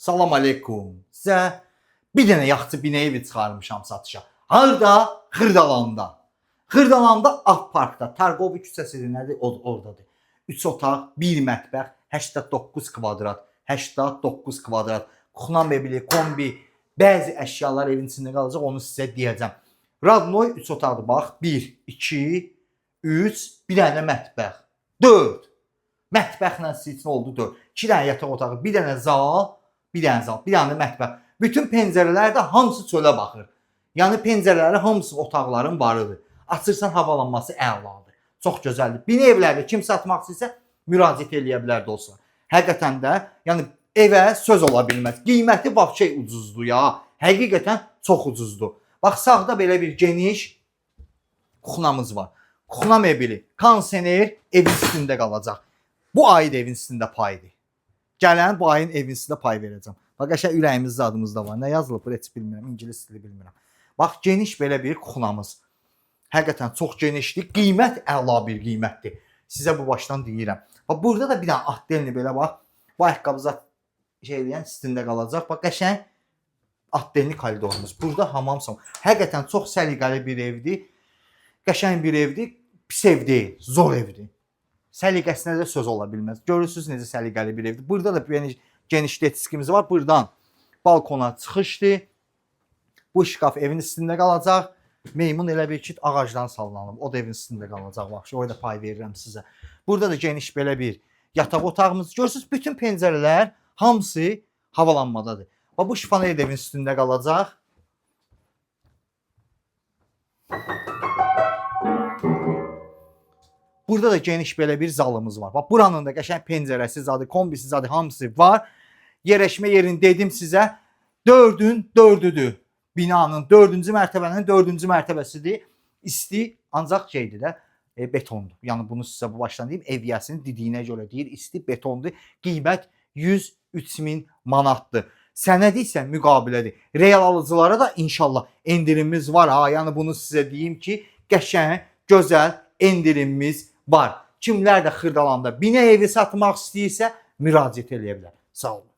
Salam aleykum. Sizə bir dənə yaxşı binə evi çıxarmışam satışa. Harda? Xırdalanda. Xırdalanda Art Parkda, Targovi küçəsində nədir? Ordadır. 3 otaq, 1 mətbəx, 89 kvadrat. 89 kvadrat. Kuxna mebeli, kombi, bəzi əşyalar evin içində qalacaq, onu sizə deyəcəm. Radnoy 3 otaqdır, bax. 1, 2, 3, bir dənə mətbəx. 4. Mətbəxlə sizin üçün oldu 4. 2 dənə yataq otağı, bir dənə zal, bir dənə mətbəx. Bütün pəncərələr də hamısı çölə baxır. Yəni pəncərələri hamısı otaqların varıdır. Açırsan havalanması əladır. Çox gözəldir. Bina evlərdə kim satmaq istəyirsə müraciət eləyə bilər dostlar. Həqiqətən də, yəni evə söz ola bilməz. Qiyməti vəbşə ucuzdur ya. Həqiqətən çox ucuzdur. Bax sağda belə bir geniş kuxnamız var. Kuxna mebeli, konsener evin üstündə qalacaq. Bu ayın evin üstündə paydır. Gələn bu ayın evin üstündə pay verəcəm. Bax qəşəng ürəyimiz zadımız da var. Nə yazılıb? Heç bilmirəm. İngilis dili bilmirəm. Bax geniş belə bir kuxnamız. Həqiqətən çox genişdir. Qiymət əla bir qiymətdir. Sizə bu başdan deyirəm. Bax burada da bir dənə atdelni belə bax. Bu ayaqqabıza şey eləyən üstündə qalacaq. Bax qəşəng atdelni koridorumuz. Burada hamamsam. Həqiqətən çox səliqəli bir evdir. Qəşəng bir evdir. Pis ev deyil. Zor evdir. Səliqəsinə də söz ola bilməz. Görürsünüz necə səliqəli bir evdir. Burada da geniş detiskimiz var. Buradan balkona çıxışdır. Bu şkaf evin üstündə qalacaq. Meymun elə bir ki ağacdan sallanıb. O da evin üstündə qalacaq. Bax, o da pay verirəm sizə. Burada da geniş belə bir yataq otağımız. Görürsünüz bütün pəncərələr hamısı havalanmadadır. Bax bu şifaner evin üstündə qalacaq. Burada da geniş belə bir zalımız var. Bax buranın da qəşəng pəncərəsi zadı, kombisi zadı hamısı var. Yerləşmə yerini dedim sizə. 4-ün 4-üdür. Binanın 4-cü mərtəbənin 4-cü mərtəbəsidir. İsti ancaq şeydir də betondur. Yəni bunu sizə bu başdan deyim. Eviyyəsinin dediyinə görə deyir, isti betondur. Qiymət 103.000 manatdır. Sənədi isə müqabilədir. Real alıcılara da inşallah endirimimiz var ha. Yəni bunu sizə deyim ki, qəşəng, gözəl endirimimiz var. Kimlər də Xırdalanda binə evi satmaq istəyirsə müraciət eləyə bilər. Sağ olun.